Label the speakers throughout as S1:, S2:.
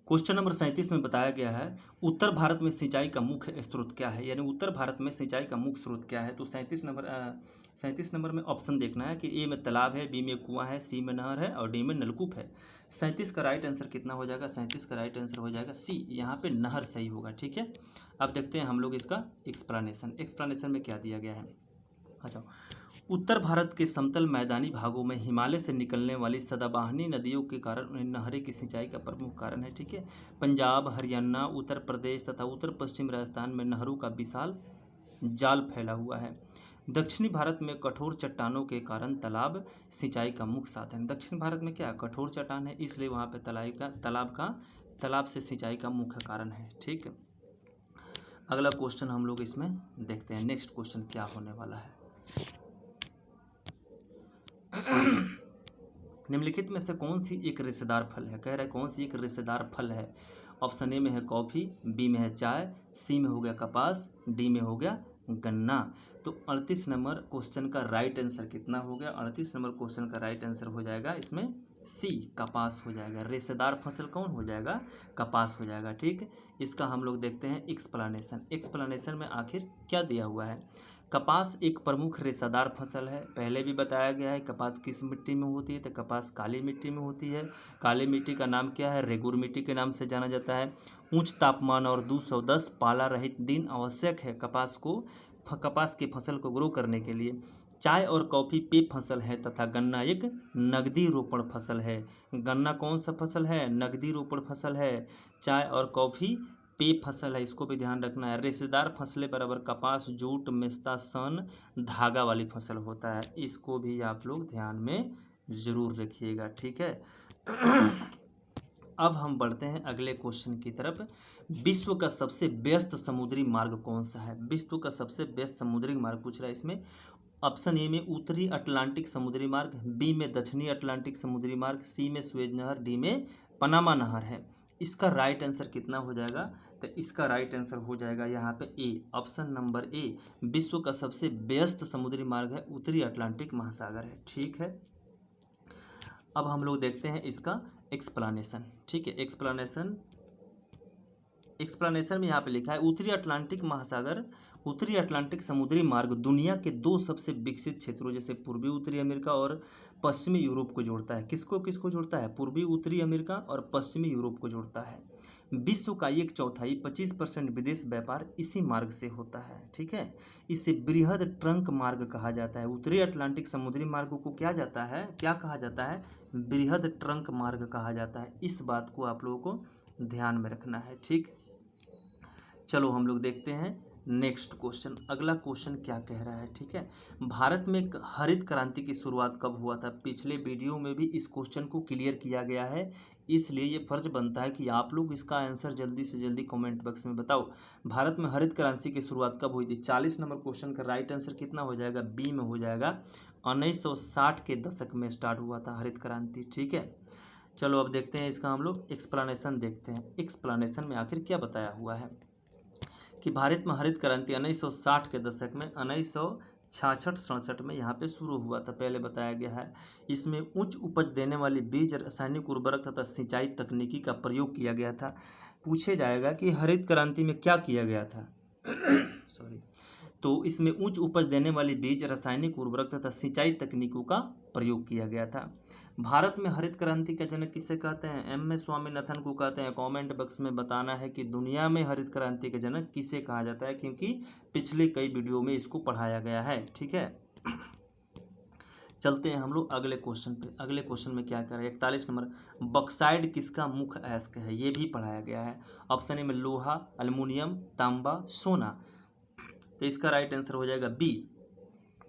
S1: Question number 37 में बताया गया है उत्तर भारत में सिंचाई का मुख्य स्रोत क्या है, यानी उत्तर भारत में सिंचाई का मुख्य स्रोत क्या है। तो 37 नंबर में ऑप्शन देखना है कि ए में तालाब है, बी में कुआं है, सी में नहर है और डी में नलकूप है। 37 का राइट आंसर कितना हो जाएगा, 37 का राइट आंसर हो जाएगा सी, यहाँ पे नहर सही होगा। ठीक है, अब देखते हैं हम लोग इसका एक्सप्लेनेशन में क्या दिया गया है। अच्छा, उत्तर भारत के समतल मैदानी भागों में हिमालय से निकलने वाली सदाबहानी नदियों के कारण उन्हें नहरें की सिंचाई का प्रमुख कारण है। ठीक है, पंजाब, हरियाणा, उत्तर प्रदेश तथा उत्तर पश्चिम राजस्थान में नहरों का विशाल जाल फैला हुआ है। दक्षिणी भारत में कठोर चट्टानों के कारण तालाब सिंचाई का मुख्य साधन। दक्षिण भारत में क्या कठोर चट्टान है, इसलिए वहाँ पे तालाब से सिंचाई का मुख्य कारण है। ठीक है, अगला क्वेश्चन हम लोग इसमें देखते हैं। नेक्स्ट क्वेश्चन क्या होने वाला है। निम्नलिखित में से कौन सी एक रेशेदार फल है, कह रहा है कौन सी एक रेशेदार फल है। ऑप्शन ए में है कॉफ़ी, बी में है चाय, सी में हो गया कपास, डी में हो गया गन्ना। तो 38 नंबर क्वेश्चन का राइट आंसर कितना हो गया, 38 नंबर क्वेश्चन का राइट आंसर हो जाएगा इसमें सी, कपास हो जाएगा। रेशेदार फसल कौन हो जाएगा, कपास हो जाएगा। ठीक, इसका हम लोग देखते हैं एक्सप्लेनेशन में आखिर क्या दिया हुआ है। कपास एक प्रमुख रेशेदार फसल है, पहले भी बताया गया है। कपास किस मिट्टी में होती है, तो कपास काली मिट्टी में होती है। काली मिट्टी का नाम क्या है, रेगुर मिट्टी के नाम से जाना जाता है। उच्च तापमान और 210 पाला रहित दिन आवश्यक है कपास की फसल को ग्रो करने के लिए। चाय और कॉफ़ी पेय फसल है तथा गन्ना एक नगदी रोपण फसल है। गन्ना कौन सा फसल है, नगदी रोपण फसल है। चाय और कॉफ़ी पेय फसल है, इसको भी ध्यान रखना है। रेशेदार फसलें बराबर कपास, जूट, मेस्ता, सन, धागा वाली फसल होता है, इसको भी आप लोग ध्यान में ज़रूर रखिएगा। ठीक है, अब हम बढ़ते हैं अगले क्वेश्चन की तरफ। विश्व का सबसे व्यस्त समुद्री मार्ग कौन सा है, विश्व का सबसे व्यस्त समुद्री मार्ग पूछ रहा है इसमें। ऑप्शन ए में उत्तरी अटलांटिक समुद्री मार्ग, बी में दक्षिणी अटलांटिक समुद्री मार्ग, सी में स्वेज नहर, डी में पनामा नहर है। इसका राइट आंसर कितना हो जाएगा, तो इसका राइट आंसर हो जाएगा यहाँ पे ए, ऑप्शन नंबर ए। विश्व का सबसे व्यस्त समुद्री मार्ग है उत्तरी अटलांटिक महासागर है। ठीक है, अब हम लोग देखते हैं इसका एक्सप्लेनेशन। ठीक है, एक्सप्लेनेशन में यहाँ पे लिखा है उत्तरी अटलांटिक समुद्री मार्ग दुनिया के दो सबसे विकसित क्षेत्रों जैसे पूर्वी उत्तरी अमेरिका और पश्चिमी यूरोप को जोड़ता है। किसको किसको जोड़ता है, पूर्वी उत्तरी अमेरिका और पश्चिमी यूरोप को जोड़ता है। विश्व का 1/4 25% विदेश व्यापार इसी मार्ग से होता है। ठीक है, इसे बृहद ट्रंक मार्ग कहा जाता है। उत्तरी अटलांटिक समुद्री मार्ग को क्या कहा जाता है, बृहद ट्रंक मार्ग कहा जाता है। इस बात को आप लोगों को ध्यान में रखना है। ठीक, चलो हम लोग देखते हैं नेक्स्ट क्वेश्चन। अगला क्वेश्चन क्या कह रहा है। ठीक है, भारत में हरित क्रांति की शुरुआत कब हुआ था। पिछले वीडियो में भी इस क्वेश्चन को क्लियर किया गया है, इसलिए ये फर्ज बनता है कि आप लोग इसका आंसर जल्दी से जल्दी कमेंट बॉक्स में बताओ। भारत में हरित क्रांति की शुरुआत कब हुई थी। 40 नंबर क्वेश्चन का राइट आंसर कितना हो जाएगा, बी में हो जाएगा। 1960 के दशक में स्टार्ट हुआ था हरित क्रांति। ठीक है, चलो अब देखते हैं इसका हम लोग एक्सप्लेनेशन देखते हैं। एक्सप्लेनेशन में आखिर क्या बताया हुआ है कि भारत में हरित क्रांति 1960 के दशक में 1966-67 में यहाँ पे शुरू हुआ था, पहले बताया गया है। इसमें उच्च उपज देने वाली बीज, रासायनिक उर्वरक तथा सिंचाई तकनीकी का प्रयोग किया गया था। पूछे जाएगा कि हरित क्रांति में क्या किया गया था सॉरी, तो इसमें उच्च उपज देने वाली बीज, रासायनिक उर्वरक तथा सिंचाई तकनीकों का प्रयोग किया गया था। भारत में हरित क्रांति का जनक किसे कहते हैं, एम एस स्वामीनाथन को कहते हैं। कमेंट बॉक्स में बताना है कि दुनिया में हरित क्रांति का जनक किसे कहा जाता है, क्योंकि पिछले कई वीडियो में इसको पढ़ाया गया है। ठीक है, चलते हैं हम लोग अगले क्वेश्चन पे। अगले क्वेश्चन में क्या कर रहा है, 41 नंबर, बॉक्साइट किसका मुख्य अयस्क है, ये भी पढ़ाया गया है। ऑप्शन ए में लोहा, एल्युमिनियम, तांबा, सोना। तो इसका राइट आंसर हो जाएगा बी,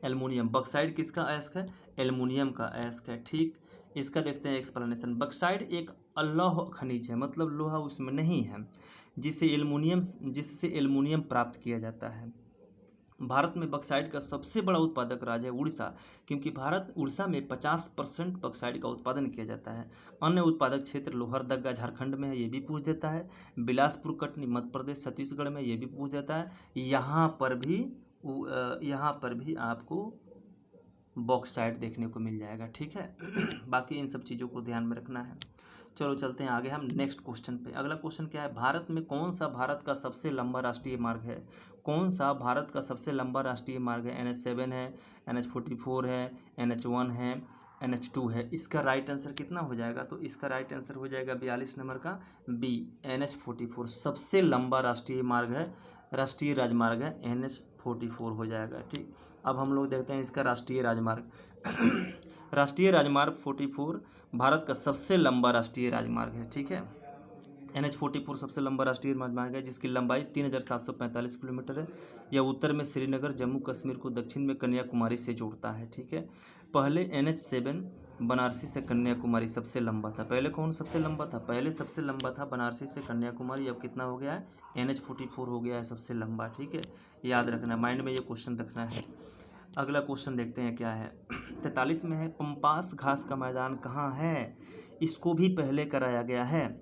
S1: एल्युमिनियम। बॉक्साइट किसका अयस्क है, एल्युमिनियम का अयस्क है। ठीक, इसका देखते हैं एक्सप्लेनेशन। बॉक्साइट एक अलौह खनिज है, मतलब लोहा उसमें नहीं है, जिससे एल्युमिनियम प्राप्त किया जाता है। भारत में बॉक्साइट का सबसे बड़ा उत्पादक राज्य है उड़ीसा, क्योंकि उड़ीसा में 50% बॉक्साइट का उत्पादन किया जाता है। अन्य उत्पादक क्षेत्र लोहरदगा झारखंड में है, ये भी पूछ देता है। बिलासपुर कटनी मध्य प्रदेश छत्तीसगढ़ में, ये भी पूछ देता है। यहाँ पर भी आपको बॉक्साइट देखने को मिल जाएगा। ठीक है बाकी इन सब चीज़ों को ध्यान में रखना है। चलो चलते हैं आगे हम नेक्स्ट क्वेश्चन पे। अगला क्वेश्चन क्या है, भारत में कौन सा भारत का सबसे लंबा राष्ट्रीय मार्ग है? कौन सा भारत का सबसे लंबा राष्ट्रीय मार्ग है? NH7 है, NH44 है, NH1 है, NH2 है। इसका राइट आंसर कितना हो जाएगा? तो इसका राइट आंसर हो जाएगा 42 नंबर का बी, NH44 सबसे लंबा राष्ट्रीय मार्ग है, राष्ट्रीय राजमार्ग है, NH44 हो जाएगा। ठीक, अब हम लोग देखते हैं इसका राष्ट्रीय राजमार्ग। राष्ट्रीय राजमार्ग 44 भारत का सबसे लंबा राष्ट्रीय राजमार्ग है। ठीक है, NH44 सबसे लंबा राष्ट्रीय राजमार्ग है जिसकी लंबाई 3745 किलोमीटर है। यह उत्तर में श्रीनगर, जम्मू कश्मीर को दक्षिण में कन्याकुमारी से जोड़ता है। ठीक है, पहले NH7 बनारसी से कन्याकुमारी सबसे लंबा था। पहले कौन सबसे लंबा था? पहले सबसे लंबा था बनारसी से कन्याकुमारी। अब कितना हो गया है? NH44 हो गया है सबसे लंबा। ठीक है, याद रखना, माइंड में ये क्वेश्चन रखना है। अगला क्वेश्चन देखते हैं क्या है। 43 में है, पंपास घास का मैदान कहाँ है? इसको भी पहले कराया गया है।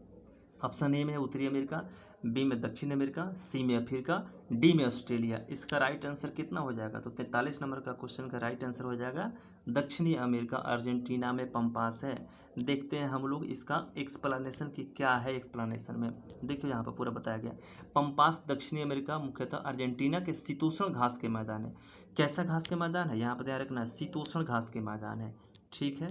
S1: ऑप्शन ए में है उत्तरी अमेरिका, बी में दक्षिण अमेरिका, सी में अफ्रीका, डी में ऑस्ट्रेलिया। इसका राइट आंसर कितना हो जाएगा? तो 43 नंबर का क्वेश्चन का राइट आंसर हो जाएगा दक्षिणी अमेरिका, अर्जेंटीना में पंपास है। देखते हैं हम लोग इसका एक्सप्लेनेशन की क्या है। एक्सप्लेनेशन में देखिए यहाँ पर पूरा बताया गया। पंपास दक्षिणी अमेरिका, मुख्यतः अर्जेंटीना के शीतोष्ण घास के मैदान है। कैसा घास के मैदान है? यहाँ पर ध्यान रखना, शीतोष्ण घास के मैदान है। ठीक है,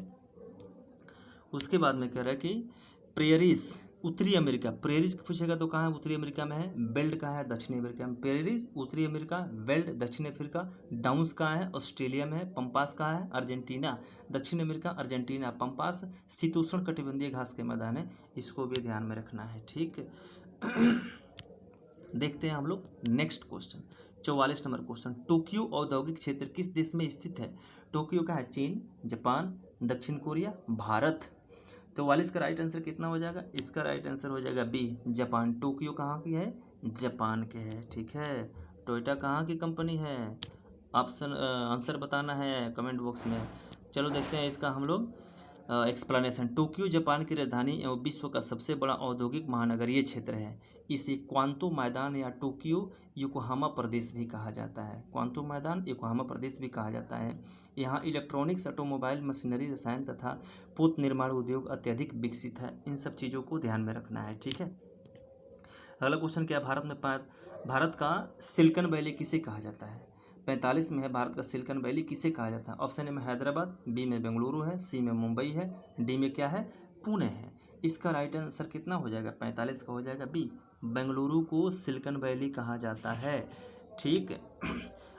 S1: उसके बाद में कह रहा है कि प्रेयरीज उत्तरी अमेरिका, प्रेयरीज पूछेगा तो कहाँ है? उत्तरी अमेरिका में है। बेल्ट कहाँ है? दक्षिणी अमेरिका में। प्रेयरीज उत्तरी अमेरिका, बेल्ट दक्षिण अफ्रीका, डाउन्स कहाँ है? ऑस्ट्रेलिया में है। पंपास कहाँ है? अर्जेंटीना, दक्षिण अमेरिका, अर्जेंटीना। पंपास शीतोष्ण कटिबंधीय घास के मैदान है, इसको भी ध्यान में रखना है। ठीक है, देखते हैं हम लोग next question. 44 number question, Tokyo औद्योगिक क्षेत्र किस देश में स्थित है? टोक्यो का है चीन, जापान, दक्षिण कोरिया, भारत। 44 का राइट आंसर कितना हो जाएगा? इसका राइट आंसर हो जाएगा बी, जापान। टोक्यो कहाँ की है? जापान के है। ठीक है, टोयोटा कहाँ की कंपनी है? ऑप्शन आंसर बताना है कमेंट बॉक्स में। चलो देखते हैं इसका हम लोग एक्सप्लेनेशन। टोक्यो जापान की राजधानी एवं विश्व का सबसे बड़ा औद्योगिक महानगरीय क्षेत्र है। इसे क्वांतो मैदान या टोक्यो योकोहामा प्रदेश भी कहा जाता है। क्वांतो मैदान योकोहामा प्रदेश भी कहा जाता है। यहाँ इलेक्ट्रॉनिक्स, ऑटोमोबाइल, मशीनरी, रसायन तथा पोत निर्माण उद्योग अत्यधिक विकसित है। इन सब चीज़ों को ध्यान में रखना है। ठीक है, अगला क्वेश्चन क्या है, भारत का सिलिकॉन वैली किसे कहा जाता है? 45 में है, भारत का सिलिकॉन वैली किसे कहा जाता है? ऑप्शन ए में हैदराबाद, बी में बेंगलुरु है, सी में मुंबई है, डी में क्या है? पुणे है। इसका राइट आंसर कितना हो जाएगा? 45 का हो जाएगा बी, बेंगलुरु को सिलिकॉन वैली कहा जाता है। ठीक है,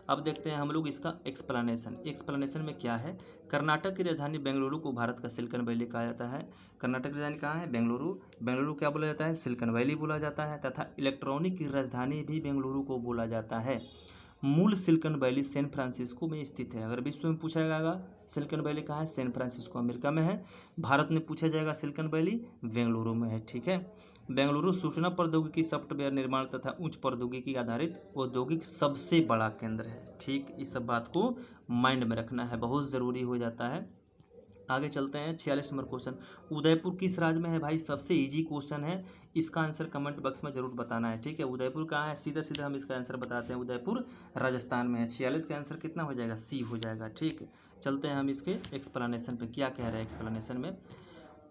S1: अब देखते हैं हम लोग इसका एक्सप्लेनेशन। एक्सप्लेनेशन में क्या है, कर्नाटक की राजधानी बेंगलुरु को भारत का सिलिकॉन वैली कहा जाता है। कर्नाटक की राजधानी कहाँ है? बेंगलुरु। बेंगलुरु क्या बोला जाता है? सिलिकॉन वैली बोला जाता है। तथा इलेक्ट्रॉनिक की राजधानी भी बेंगलुरु को बोला जाता है। मूल सिलिकॉन वैली सैन फ्रांसिस्को में स्थित है। अगर विश्व में पूछा जाएगा सिलिकॉन वैली कहाँ है? सैन फ्रांसिस्को अमेरिका में है। भारत में पूछा जाएगा सिलिकॉन वैली बेंगलुरु में है। ठीक है, बेंगलुरु सूचना प्रौद्योगिकी, सॉफ्टवेयर निर्माण तथा उच्च प्रौद्योगिकी आधारित औद्योगिक सबसे बड़ा केंद्र है। ठीक, इस सब बात को माइंड में रखना है, बहुत ज़रूरी हो जाता है। आगे चलते हैं 46 नंबर क्वेश्चन, उदयपुर किस राज्य में है? भाई सबसे इजी क्वेश्चन है, इसका आंसर कमेंट बॉक्स में जरूर बताना है। ठीक है, उदयपुर कहाँ है? सीधा सीधा हम इसका आंसर बताते हैं, उदयपुर राजस्थान में है। 46 का आंसर कितना हो जाएगा? सी हो जाएगा। ठीक, चलते हैं हम इसके एक्सप्लेनेशन पे, क्या कह रहे हैं एक्सप्लेनेशन में।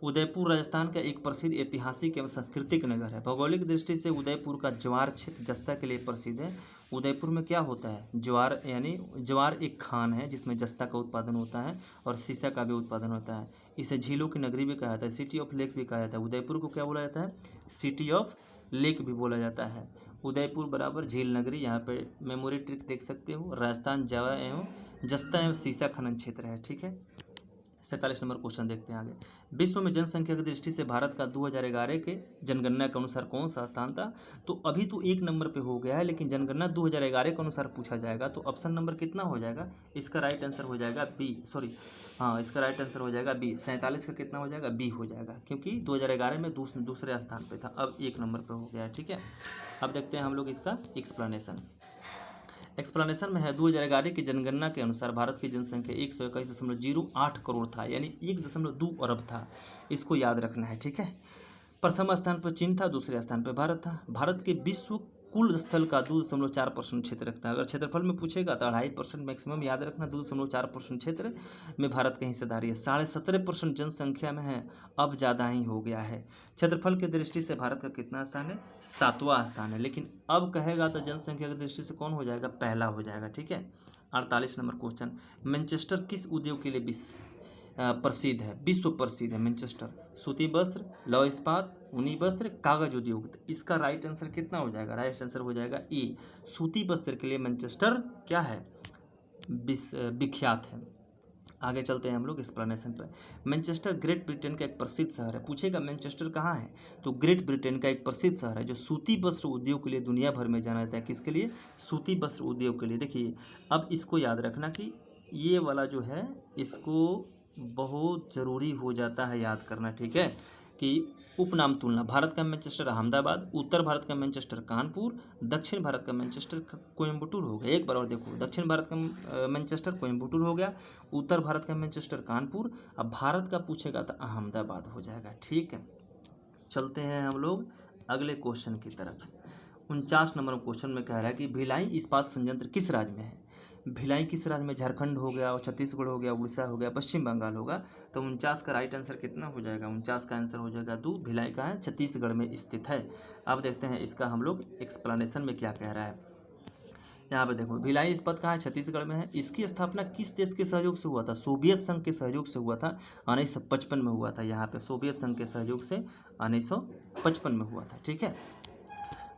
S1: उदयपुर राजस्थान का एक प्रसिद्ध ऐतिहासिक एवं सांस्कृतिक नगर है। भौगोलिक दृष्टि से उदयपुर का ज्वार क्षेत्र जस्ता के लिए प्रसिद्ध है। उदयपुर में क्या होता है? ज्वार, यानी ज्वार एक खान है जिसमें जस्ता का उत्पादन होता है और सीसा का भी उत्पादन होता है। इसे झीलों की नगरी भी कहा जाता है, सिटी ऑफ लेक भी कहा जाता है। उदयपुर को क्या बोला जाता है? सिटी ऑफ लेक भी बोला जाता है। उदयपुर बराबर झील नगरी, यहाँ पे मेमोरी ट्रिक देख सकते हो। राजस्थान जवा एवं जस्ता एवं सीसा खनन क्षेत्र है। ठीक है, 47 नंबर क्वेश्चन देखते हैं आगे। विश्व में जनसंख्या की दृष्टि से भारत का 2011 के जनगणना के अनुसार कौन सा स्थान था? तो अभी तो 1 नंबर पे हो गया है, लेकिन जनगणना 2011 के अनुसार पूछा जाएगा तो ऑप्शन नंबर कितना हो जाएगा? इसका राइट आंसर हो जाएगा बी, सॉरी हाँ, इसका राइट आंसर हो जाएगा बी। 47 का कितना हो जाएगा? बी हो जाएगा, क्योंकि 2011 में दूसरे स्थान पर था, अब 1 नंबर पर हो गया है। ठीक है, अब देखते हैं हम लोग इसका एक्सप्लेनेशन। एक्सप्लेनेशन में है, 2011 की जनगणना के अनुसार भारत की जनसंख्या 121.08 करोड़ था, यानी 1.2 अरब था। इसको याद रखना है। ठीक है, प्रथम स्थान पर चीन था, दूसरे स्थान पर भारत था। भारत के विश्व कुल स्थल का 2.4% क्षेत्र रखता है। अगर क्षेत्रफल में पूछेगा तो 2.5% मैक्सिमम याद रखना, 2.4% क्षेत्र में भारत की हिस्सेदारी है। 17.5% जनसंख्या में है, अब ज़्यादा ही हो गया है। क्षेत्रफल की दृष्टि से भारत का कितना स्थान है? 7वां स्थान है। लेकिन अब कहेगा तो जनसंख्या की दृष्टि से कौन हो जाएगा? पहला हो जाएगा। ठीक है। 48 नंबर क्वेश्चन, मैनचेस्टर किस उद्योग के लिए प्रसिद्ध है? विश्व प्रसिद्ध है मैनचेस्टर। सूती वस्त्र, लौह इस्पात, ऊनी वस्त्र, कागज उद्योग। तो इसका राइट आंसर कितना हो जाएगा? राइट आंसर हो जाएगा ए, सूती वस्त्र के लिए मैनचेस्टर क्या है? विख्यात है। आगे चलते हैं हम लोग एक्सप्लेनेशन पर। मैनचेस्टर ग्रेट ब्रिटेन का एक प्रसिद्ध शहर है। पूछेगा मैनचेस्टर कहाँ है? तो ग्रेट ब्रिटेन का एक प्रसिद्ध शहर है जो सूती वस्त्र उद्योग के लिए दुनिया भर में जाना जाता है। किसके लिए? सूती वस्त्र उद्योग के लिए। देखिए अब इसको याद रखना कि ये वाला जो है इसको बहुत ज़रूरी हो जाता है याद करना। ठीक है कि उपनाम तुलना, भारत का मैनचेस्टर अहमदाबाद, उत्तर भारत का मैनचेस्टर कानपुर, दक्षिण भारत का मैनचेस्टर कोयम्बटूर हो गया। एक बार और देखो, दक्षिण भारत का मैनचेस्टर कोयम्बटूर हो गया, उत्तर भारत का मैनचेस्टर कानपुर, अब भारत का पूछेगा तो अहमदाबाद हो जाएगा। ठीक है, चलते हैं हम लोग अगले क्वेश्चन की तरफ। 49 नंबर क्वेश्चन में कह रहा है कि भिलाई इस्पात संयंत्र किस राज्य में है? भिलाई किस राज्य में? झारखंड हो गया, और छत्तीसगढ़ हो गया, उड़ीसा हो गया, पश्चिम बंगाल होगा। तो 49 का राइट आंसर कितना हो जाएगा? 49 का आंसर हो जाएगा 2। भिलाई का है, छत्तीसगढ़ में स्थित है। अब देखते हैं इसका हम लोग एक्सप्लेनेशन में क्या कह रहा है। यहाँ पे देखो, भिलाई इस्पात कहाँ है? छत्तीसगढ़ में है। इसकी स्थापना किस देश के सहयोग से हुआ था? सोवियत संघ के सहयोग से हुआ था, 1955 में हुआ था। यहाँ पे सोवियत संघ के सहयोग से 1955 में हुआ था। ठीक है,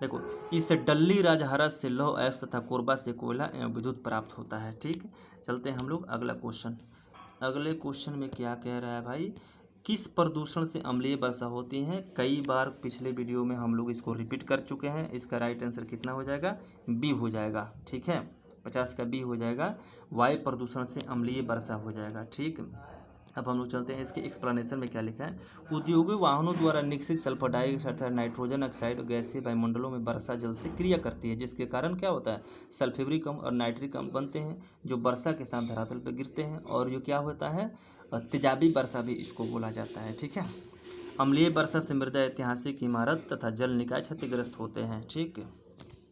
S1: देखो इस डल्ली राजहरा से लौह अयस्क तथा कोरबा से कोयला एवं विद्युत प्राप्त होता है। ठीक, चलते हैं हम लोग अगला क्वेश्चन। अगले क्वेश्चन में क्या कह रहा है भाई? किस प्रदूषण से अम्लीय वर्षा होती है? कई बार पिछले वीडियो में हम लोग इसको रिपीट कर चुके हैं। इसका राइट आंसर कितना हो जाएगा? बी हो जाएगा। ठीक है, 50 का बी हो जाएगा, वायु प्रदूषण से अम्लीय वर्षा हो जाएगा। ठीक, अब हम लोग चलते हैं इसके एक्सप्लेनेशन में क्या लिखा है। औद्योगिक वाहनों द्वारा निकसित सल्फर डाइऑक्साइड तथा नाइट्रोजन ऑक्साइड गैसें वायुमंडलों में वर्षा जल से क्रिया करती है, जिसके कारण क्या होता है? सल्फ्यूरिक अम्ल और नाइट्रिक अम्ल बनते हैं, जो वर्षा के साथ धरातल पर गिरते हैं, और ये क्या होता है? तेजाबी वर्षा भी इसको बोला जाता है। ठीक है, अम्लीय वर्षा से मृदा, ऐतिहासिक इमारत तथा जल निकाय क्षतिग्रस्त होते हैं। ठीक है।